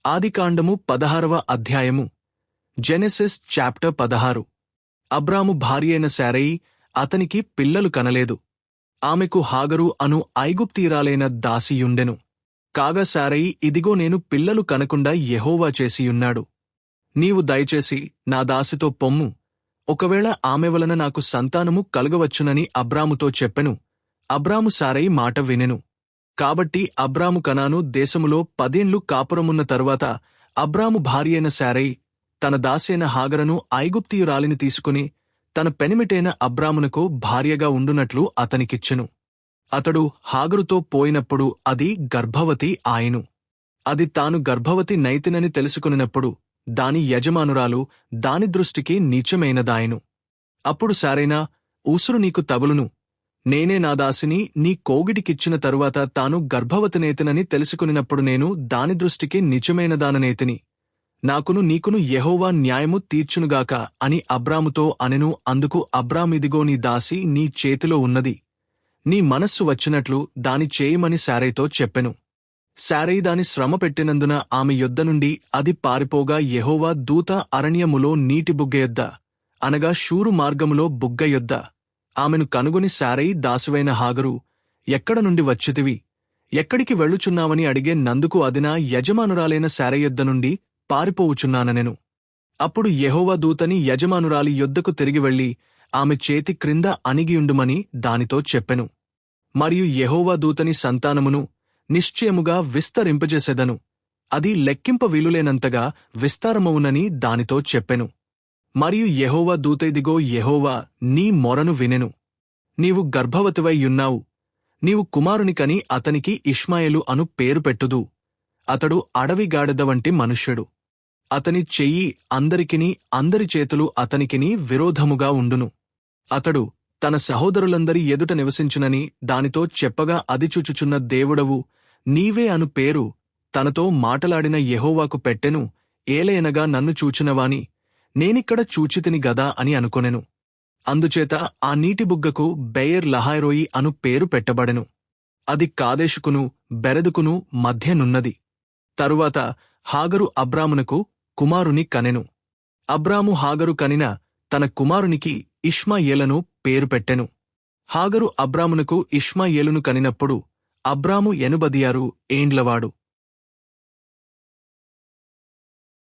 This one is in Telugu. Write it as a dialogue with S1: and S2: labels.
S1: ఆదికాండము 16వ అధ్యాయము. Genesis chapter 16. అబ్రాము భార్యైన శారయి అతనికి పిల్లలు కనలేదు. ఆమెకు హాగరు అను ఐగుప్తీయురాలైన దాసియుండెను. కాగా శారయి, ఇదిగో నేను పిల్లలు కనకుండా యెహోవా చేసియున్నాడు. నీవు దయచేసి నా దాసితో పొమ్ము, ఒకవేళ ఆమె వలన నాకు సంతానము కలుగవచ్చునని అబ్రాముతో చెప్పెను. అబ్రాము శారయి మాట వినెను. కాబట్టి అబ్రాము కనాను దేశములో 10 ఏండ్లు కాపురమున్న తరువాత అబ్రాము భార్యైన శారయి తన దాసైన హాగరును ఐగుప్తీయురాలిని తీసుకుని తన పెనిమిటైన అబ్రామునకు భార్యగా ఉండునట్లు అతనికిచ్చెను. అతడు హాగరుతో పోయినప్పుడు అది గర్భవతి ఆయెను. అది తాను గర్భవతి నైతినని తెలుసుకొనినప్పుడు దాని యజమానురాలు దాని దృష్టికి నీచమైనదాయెను. అప్పుడు శారైనా, ఊసురు నీకు తగులును, నేనే నా దాసిని నీ కోగిటికిచ్చిన తరువాత తాను గర్భవతినేతినని తెలుసుకునినప్పుడు నేను దాని దృష్టికి నిజమైనదాననేతిని. నాకును నీకును యెహోవా న్యాయము తీర్చునుగాక అని అబ్రాముతో అనెను. అందుకు అబ్రామిదిగో నీ దాసి నీ చేతిలో ఉన్నది, నీ మనస్సు వచ్చినట్లు దాని చేయమని శారైతో చెప్పెను. శారయి దాని శ్రమ పెట్టినందున ఆమె యొద్ద నుండి అది పారిపోగా యెహోవా దూత అరణ్యములో నీటి బుగ్గ యొద్ద, అనగా షూరు మార్గములో బుగ్గ యొద్ద ఆమెను కనుగొని, శారయి దాసువైన హాగరు, ఎక్కడ నుండి వచ్చితివి, ఎక్కడికి వెళ్ళుచున్నావని అడిగే నందుకు అది నా యజమానురాలైన శారయి యొద్ద నుండి పారిపోవుచున్నాననెను. అప్పుడు యెహోవా దూతని యజమానురాలి యొద్దకు తిరిగి వెళ్లి ఆమె చేతి క్రింద అణిగియుండుమని దానితో చెప్పెను. మరియు యెహోవా దూతని సంతానమును నిశ్చయముగా విస్తరింపజేసెదను, అది లెక్కింప వీలులేనంతగా విస్తారమవునని దానితో చెప్పెను. మరియు యెహోవా దూత, ఇదిగో యెహోవా నీ మొరను వినెను, నీవు గర్భవతివై యున్నావు, నీవు కుమారుని కని అతనికి ఇష్మాయేలు అను పేరు పెట్టుదు. అతడు అడవి గాడిద వంటి మనుష్యుడు. అతని చెయ్యి అందరికిని, అందరి చేతులు అతనికిని విరోధముగా ఉండును. అతడు తన సహోదరులందరి ఎదుట నివసించునని దానితో చెప్పగా, అది చూచుచున్న దేవుడవు నీవే అను పేరు తనతో మాటలాడిన యెహోవాకు పెట్టెను. ఏలయనగా నన్ను చూచినవాని నేనిక్కడ చూచితిని గదా అని అనుకొనెను. అందుచేత ఆ నీటి బుగ్గకు బెయేర్ లహాయ్రోయి అను పేరు పెట్టబడెను. అది కాదేషుకును బెరెదుకును మధ్యనున్నది. తరువాత హాగరు అబ్రామునకు కుమారుని కనెను. అబ్రాము హాగరు కనిన తన కుమారునికి ఇష్మాయేలను పేరు పెట్టెను. హాగరు అబ్రామునకు ఇష్మాయేలును కనినప్పుడు అబ్రాము 86 ఏండ్లవాడు.